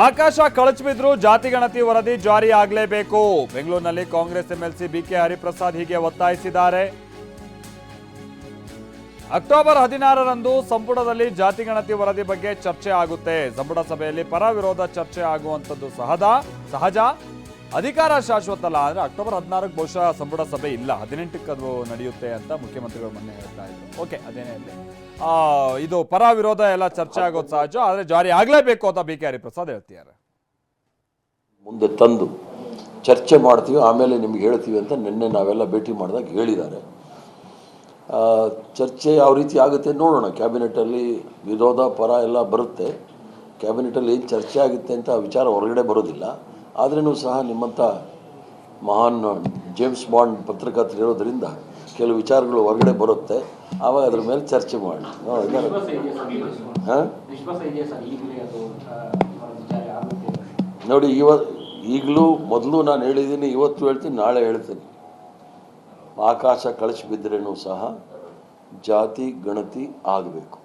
ಆಕಾಶ ಕಳಚಿಬಿದ್ರು ಜಾತಿ ಗಣತಿ ವರದಿ ಜಾರಿ ಆಗಲೇಬೇಕು. ಬೆಂಗಳೂರಿನಲ್ಲಿ ಕಾಂಗ್ರೆಸ್ ಎಂಎಲ್ಸಿ ಬಿಕೆ ಹರಿಪ್ರಸಾದ್ ಹೀಗೆ ಒತ್ತಾಯಿಸಿದ್ದಾರೆ. ಅಕ್ಟೋಬರ್ 16ರಂದು ಸಂಪುಟದಲ್ಲಿ ಜಾತಿ ಗಣತಿ ವರದಿ ಬಗ್ಗೆ ಚರ್ಚೆ ಆಗುತ್ತೆ. ಸಂಪುಟ ಸಭೆಯಲ್ಲಿ ಪರ ವಿರೋಧ ಚರ್ಚೆ ಆಗುವಂಥದ್ದು ಸಹಜ. ಅಧಿಕಾರ ಶಾಶ್ವತ ಅಲ್ಲ. ಅಂದ್ರೆ ಅಕ್ಟೋಬರ್ 16ಕ್ಕೆ ಬಹುಶಃ ಸಂಪುಟ ಸಭೆ ಇಲ್ಲ, 18ಕ್ಕೆ ಅದು ನಡೆಯುತ್ತೆ ಅಂತ ಮುಖ್ಯಮಂತ್ರಿಗಳು ಮೊನ್ನೆ ಹೇಳ್ತಾ ಇದ್ರು. ಓಕೆ, ಅದೇನೇ ಇರಲಿ, ಇದು ಪರ ವಿರೋಧ ಎಲ್ಲ ಚರ್ಚೆ ಆಗೋದು ಸಹಜ, ಆದರೆ ಜಾರಿ ಆಗಲೇಬೇಕು ಅಂತ ಬಿಕೆ ಹರಿಪ್ರಸಾದ್ ಹೇಳ್ತಿದ್ದಾರೆ. ಮುಂದೆ ತಂದು ಚರ್ಚೆ ಮಾಡ್ತೀವಿ, ಆಮೇಲೆ ನಿಮ್ಗೆ ಹೇಳ್ತೀವಿ ಅಂತ ನಿನ್ನೆ ನಾವೆಲ್ಲ ಭೇಟಿ ಮಾಡಿದಾಗ ಹೇಳಿದ್ದಾರೆ. ಚರ್ಚೆ ಯಾವ ರೀತಿ ಆಗುತ್ತೆ ನೋಡೋಣ. ಕ್ಯಾಬಿನೆಟಲ್ಲಿ ವಿರೋಧ ಪರ ಎಲ್ಲ ಬರುತ್ತೆ. ಕ್ಯಾಬಿನೆಟಲ್ಲಿ ಏನು ಚರ್ಚೆ ಆಗುತ್ತೆ ಅಂತ ವಿಚಾರ ಹೊರಗಡೆ ಬರೋದಿಲ್ಲ. ಆದ್ರೂ ಸಹ ನಿಮ್ಮಂಥ ಮಹಾನ್ ಜೇಮ್ಸ್ ಬಾಂಡ್ ಪತ್ರಕರ್ತರು ಇರೋದ್ರಿಂದ ಕೆಲವು ವಿಚಾರಗಳು ಹೊರಗಡೆ ಬರುತ್ತೆ. ಆವಾಗ ಅದ್ರ ಮೇಲೆ ಚರ್ಚೆ ಮಾಡಿ. ನೋಡಿ, ಈಗಲೂ ಮೊದಲು ನಾನು ಹೇಳಿದ್ದೀನಿ, ಇವತ್ತು ಹೇಳ್ತೀನಿ, ನಾಳೆ ಹೇಳ್ತೀನಿ. ಆಕಾಶ ಕಳಚಿ ಬಿದ್ದರೇನೂ ಸಹ ಜಾತಿ ಗಣತಿ ಆಗಬೇಕು.